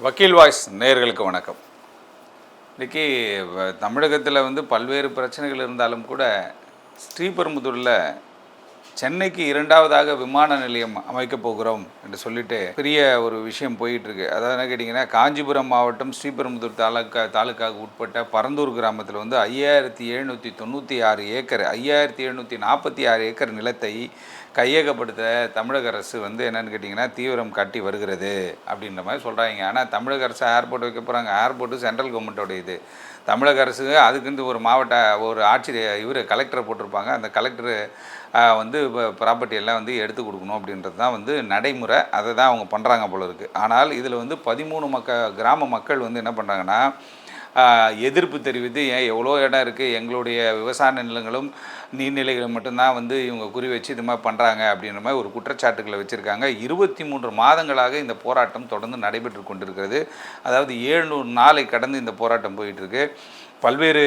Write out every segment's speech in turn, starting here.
வக்கீல் வாய்ஸ் நேயர்களுக்கு வணக்கம். இன்றைக்கி தமிழகத்தில் பல்வேறு பிரச்சனைகள் இருந்தாலும் கூட ஸ்ரீபெரும்புதூரில் சென்னைக்கு இரண்டாவதாக விமான நிலையம் அமைக்கப் போகிறோம் என்று சொல்லிட்டு பெரிய ஒரு விஷயம் போயிட்டுருக்கு. அதாவது என்ன கேட்டிங்கன்னா, காஞ்சிபுரம் மாவட்டம் ஸ்ரீபெரும்புதூர் தாலுக்காவுக்கு உட்பட்ட பரந்தூர் கிராமத்தில் 5796 ஏக்கர் 5746 ஏக்கர் நிலத்தை கையகப்படுத்த தமிழக அரசு என்னென்னு கேட்டிங்கன்னா தீவிரம் காட்டி வருகிறது அப்படின்ற மாதிரி சொல்கிறாங்க. ஆனால் தமிழக அரசு ஏர்போர்ட் வைக்க போகிறாங்க. ஏர்போர்ட்டு சென்ட்ரல் கவர்மெண்ட்டோட இது. தமிழக அரசு அதுக்குன்னு ஒரு ஆட்சியர் கலெக்டரை போட்டிருப்பாங்க. அந்த கலெக்டரு ப்ராப்பர்ட்டி எல்லாம் எடுத்து கொடுக்கணும் அப்படின்றது தான் நடைமுறை. அதை தான் அவங்க பண்ணுறாங்க போல இருக்குது. ஆனால் இதில் 13 கிராம மக்கள் என்ன பண்ணுறாங்கன்னா, எதிர்ப்பு தெரிவித்து ஏன் எவ்வளோ இடம் இருக்குது, எங்களுடைய விவசாய நிலங்களும் நீர்நிலைகளும் மட்டும்தான் இவங்க குறி வச்சு இது மாதிரி பண்ணுறாங்க அப்படின்ற மாதிரி ஒரு குற்றச்சாட்டுகளை வச்சுருக்காங்க. 23 மாதங்களாக இந்த போராட்டம் தொடர்ந்து நடைபெற்று கொண்டிருக்கிறது. அதாவது 700 நாளை கடந்து இந்த போராட்டம் போயிட்டுருக்கு. பல்வேறு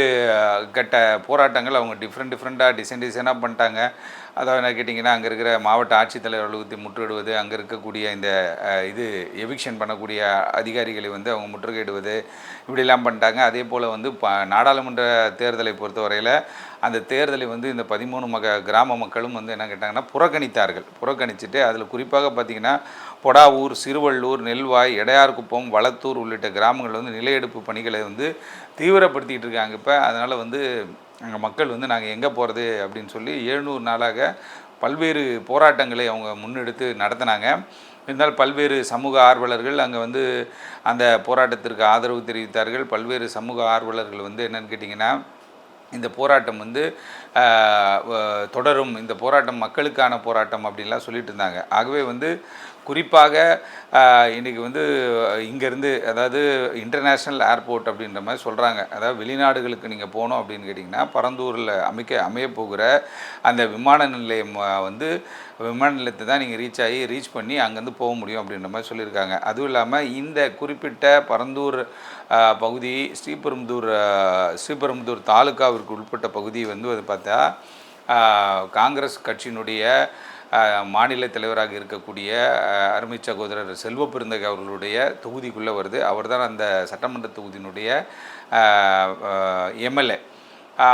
கட்ட போராட்டங்கள் அவங்க டிஃப்ரெண்ட்டாக டிசைனாக பண்ணிட்டாங்க. அதாவது என்ன கேட்டிங்கன்னா, அங்கே இருக்கிற மாவட்ட ஆட்சித்தலைவர் அலுவலகத்தை முற்றுகையிடுவது, அங்கே இருக்கக்கூடிய இந்த எவிக்ஷன் பண்ணக்கூடிய அதிகாரிகளை அவங்க முற்றுகையிடுவது, இப்படிலாம் பண்ணிட்டாங்க. அதே போல் நாடாளுமன்ற தேர்தலை பொறுத்தவரையில் அந்த தேர்தலை இந்த 13 கிராம மக்களும் என்ன கேட்டாங்கன்னா புறக்கணிச்சுட்டு அதில் குறிப்பாக பார்த்திங்கன்னா பொடாவூர், சிறுவள்ளூர், நெல்வாய், எடையார்குப்பம், வளத்தூர் உள்ளிட்ட கிராமங்கள் நிலையெடுப்பு பணிகளை தீவிரப்படுத்திக்கிட்டு இருக்காங்க. இப்போ அதனால் அங்கே மக்கள் நாங்கள் எங்கே போகிறது அப்படின்னு சொல்லி 700 நாளாக பல்வேறு போராட்டங்களை அவங்க முன்னெடுத்து நடத்தினாங்க. இருந்தாலும் பல்வேறு சமூக ஆர்வலர்கள் அங்கே அந்த போராட்டத்திற்கு ஆதரவு தெரிவித்தார்கள். பல்வேறு சமூக ஆர்வலர்கள் என்னென்னு கேட்டிங்கன்னா, இந்த போராட்டம் தொடரும், இந்த போராட்டம் மக்களுக்கான போராட்டம் அப்படின்லாம் சொல்லிட்டு இருந்தாங்க. ஆகவே குறிப்பாக இன்றைக்கி இங்கேருந்து, அதாவது இன்டர்நேஷ்னல் ஏர்போர்ட் அப்படின்ற மாதிரி சொல்கிறாங்க. அதாவது வெளிநாடுகளுக்கு நீங்கள் போகணும் அப்படின்னு கேட்டிங்கன்னா பரந்தூரில் அமையப்போகிற அந்த விமான நிலையம் விமான நிலையத்தை தான் நீங்கள் ரீச் பண்ணி அங்கேருந்து போக முடியும் அப்படின்ற மாதிரி சொல்லியிருக்காங்க. அதுவும் இல்லாமல் இந்த குறிப்பிட்ட பரந்தூர் பகுதி ஸ்ரீபெரும்புதூர் தாலுக்காவிற்கு உட்பட்ட பகுதி அது பார்த்தா காங்கிரஸ் கட்சியினுடைய மாநில தலைவராக இருக்கக்கூடிய அருமை சகோதரர் செல்வ பெருந்தகை அவர்களுடைய தொகுதிக்குள்ளே வருது. அவர் தான் அந்த சட்டமன்ற தொகுதியினுடைய எம்எல்ஏ.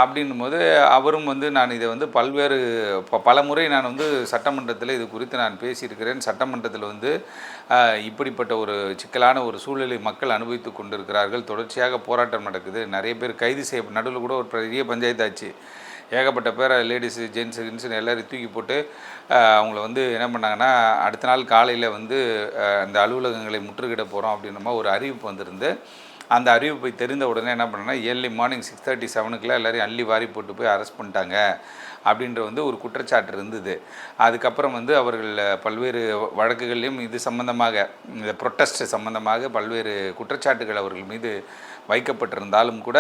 அப்படின்னும் போது அவரும் நான் இதை பல முறை நான் சட்டமன்றத்தில் இது குறித்து நான் பேசியிருக்கிறேன். சட்டமன்றத்தில் இப்படிப்பட்ட ஒரு சிக்கலான ஒரு சூழலை மக்கள் அனுபவித்து கொண்டிருக்கிறார்கள். தொடர்ச்சியாக போராட்டம் நடக்குது. நிறைய பேர் கைது நடுவில் கூட ஒரு பெரிய பஞ்சாயத்து ஆச்சு. ஏகப்பட்ட பேரை லேடிஸு ஜென்ஸுன்னு எல்லோரும் தூக்கி போட்டு அவங்கள என்ன பண்ணாங்கன்னா, அடுத்த நாள் காலையில் அந்த அலுவலகங்களை முற்றுகையிட போகிறோம் அப்படின்ற மாதிரி ஒரு அறிவிப்பு வந்திருந்து, அந்த அறிவிப்பை தெரிந்த உடனே என்ன பண்ணேன்னா, ஏர்லி மார்னிங் 6:30 7 எல்லோரையும் அள்ளி வாரி போட்டு போய் அரெஸ்ட் பண்ணிட்டாங்க அப்படின்ற ஒரு குற்றச்சாட்டு இருந்தது. அதுக்கப்புறம் அவர்கள் பல்வேறு வழக்குகள்லையும் இது சம்பந்தமாக, இந்த ப்ரொட்டஸ்ட் சம்பந்தமாக பல்வேறு குற்றச்சாட்டுகள் அவர்கள் மீது வைக்கப்பட்டிருந்தாலும் கூட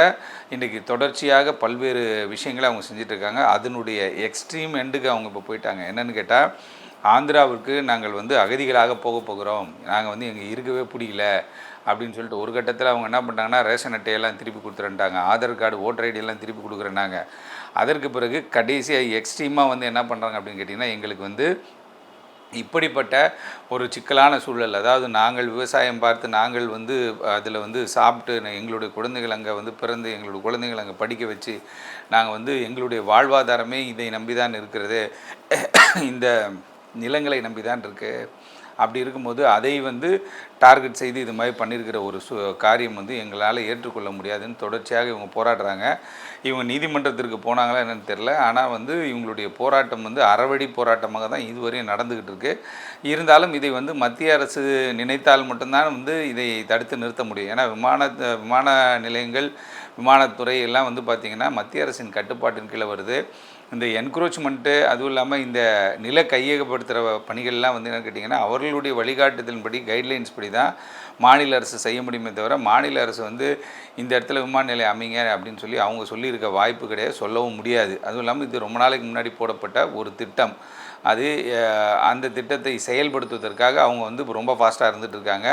இன்றைக்கி தொடர்ச்சியாக பல்வேறு விஷயங்களை அவங்க செஞ்சிட்ருக்காங்க. அதனுடைய எக்ஸ்ட்ரீம் எண்டுக்கு அவங்க இப்போ போயிட்டாங்க. என்னென்னு கேட்டால், ஆந்திராவிற்கு நாங்கள் அகதிகளாக போகிறோம், நாங்கள் எங்கள் இருக்கவே பிடிக்கல அப்படின்னு சொல்லிட்டு ஒரு கட்டத்தில் அவங்க என்ன பண்ணுறாங்கன்னா, ரேஷன் அட்டையெல்லாம் திருப்பி கொடுத்துருட்டாங்க, ஆதார் கார்டு, ஓட்டர் ஐடியெல்லாம் திருப்பி கொடுக்குறேன்னாங்க. அதற்கு பிறகு கடைசியாக எக்ஸ்ட்ரீமாக என்ன பண்ணுறாங்க அப்படின்னு கேட்டிங்கன்னா, எங்களுக்கு இப்படிப்பட்ட ஒரு சிக்கலான சூழல், அதாவது நாங்கள் விவசாயம் பார்த்து நாங்கள் அதில் சாப்பிட்டு எங்களுடைய குழந்தைகள் அங்கே பிறந்து எங்களுடைய குழந்தைகள் அங்கே படிக்க வச்சு நாங்கள் எங்களுடைய வாழ்வாதாரமே இதை நம்பி தான் இருக்கிறது, இந்த நிலங்களை நம்பி தான் இருக்குது. அப்படி இருக்கும்போது அதை டார்கெட் செய்து இது மாதிரி பண்ணியிருக்கிற ஒரு காரியம் எங்களால் ஏற்றுக்கொள்ள முடியாதுன்னு தொடர்ச்சியாக இவங்க போராடுறாங்க. இவங்க நீதிமன்றத்திற்கு போனாங்களா என்னென்னு தெரில. ஆனால் இவங்களுடைய போராட்டம் அறவழி போராட்டமாக தான் இதுவரையும் நடந்துக்கிட்டு இருக்குது. இருந்தாலும் இதை மத்திய அரசு நினைத்தால் மட்டும்தான் இதை தடுத்து நிறுத்த முடியும். ஏன்னா விமான நிலையங்கள், விமானத்துறை எல்லாம் பார்த்திங்கன்னா மத்திய அரசின் கட்டுப்பாட்டின் கீழே வருது. இந்த என்க்ரோச்மெண்ட்டு, அதுவும் இல்லாமல் இந்த நில கையகப்படுத்துகிற பணிகள்லாம் என்னென்னு கேட்டிங்கன்னா அவர்களுடைய வழிகாட்டுதலின்படி, கைட்லைன்ஸ் படி தான் மாநில அரசு செய்ய முடியுமே தவிர, மாநில அரசு இந்த இடத்துல விமான நிலையம் அமைங்க அப்படின்னு சொல்லி அவங்க சொல்லியிருக்க வாய்ப்பு கிடையாது, சொல்லவும் முடியாது. அதுவும் இல்லாமல் இது ரொம்ப நாளைக்கு முன்னாடி போடப்பட்ட ஒரு திட்டம். அது அந்த திட்டத்தை செயல்படுத்துவதற்காக அவங்க ரொம்ப ஃபாஸ்ட்டாக இருந்துகிட்ருக்காங்க.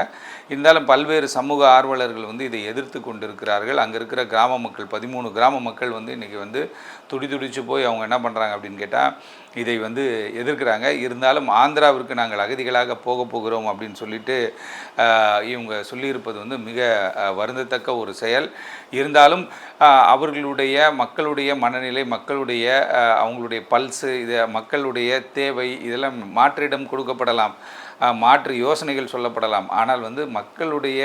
இருந்தாலும் பல்வேறு சமூக ஆர்வலர்கள் இதை எதிர்த்து கொண்டிருக்கிறார்கள். அங்கே இருக்கிற கிராம மக்கள் 13 கிராம மக்கள் இன்றைக்கி துடிச்சு போய் அவங்க என்ன பண்ணுறாங்க அப்படின்னு கேட்டால், இதை வந்து எதிர்க்கிறாங்க. இருந்தாலும் ஆந்திராவிற்கு நாங்கள் அகதிகளாக போகிறோம் அப்படின்னு சொல்லிட்டு இவங்க சொல்லியிருப்பது வந்து மிக வருந்தத்தக்க ஒரு செயல். இருந்தாலும் அவர்களுடைய மக்களுடைய மனநிலை, மக்களுடைய அவங்களுடைய பல்ஸு, இதை மக்களுடைய தேவை இதெல்லாம் மாற்றிடம் கொடுக்கப்படலாம், மாற்று யோசனைகள் சொல்லப்படலாம். ஆனால் வந்து மக்களுடைய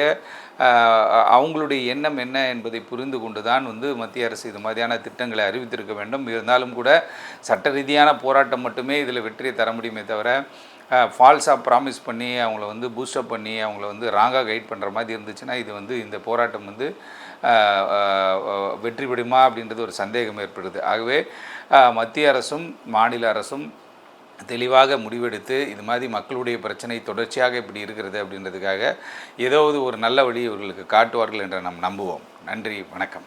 அவங்களுடைய எண்ணம் என்ன என்பதை புரிந்து கொண்டு தான் வந்து மத்திய அரசு இது மாதிரியான திட்டங்களை அறிவித்திருக்க வேண்டும். இருந்தாலும் கூட சட்ட ரீதியான போராட்டம் மட்டுமே இதில் வெற்றியை தர முடியுமே தவிர ஃபால்ஸாக ப்ராமிஸ் பண்ணி அவங்கள வந்து பூஸ்டப் பண்ணி அவங்கள வந்து ராங்காக கைட் பண்ணுற மாதிரி இருந்துச்சுன்னா இது வந்து இந்த போராட்டம் வந்து வெற்றி பெறுமா அப்படின்றது ஒரு சந்தேகம் ஏற்படுது. ஆகவே மத்திய அரசும் மாநில அரசும் தெளிவாக முடிவெடுத்து இது மாதிரி மக்களுடைய பிரச்சனை தொடர்ச்சியாக இப்படி இருக்கிறது அப்படின்றதுக்காக ஏதாவது ஒரு நல்ல வழி இவர்களுக்கு காட்டுவார்கள் என்று நாம் நம்புவோம். நன்றி, வணக்கம்.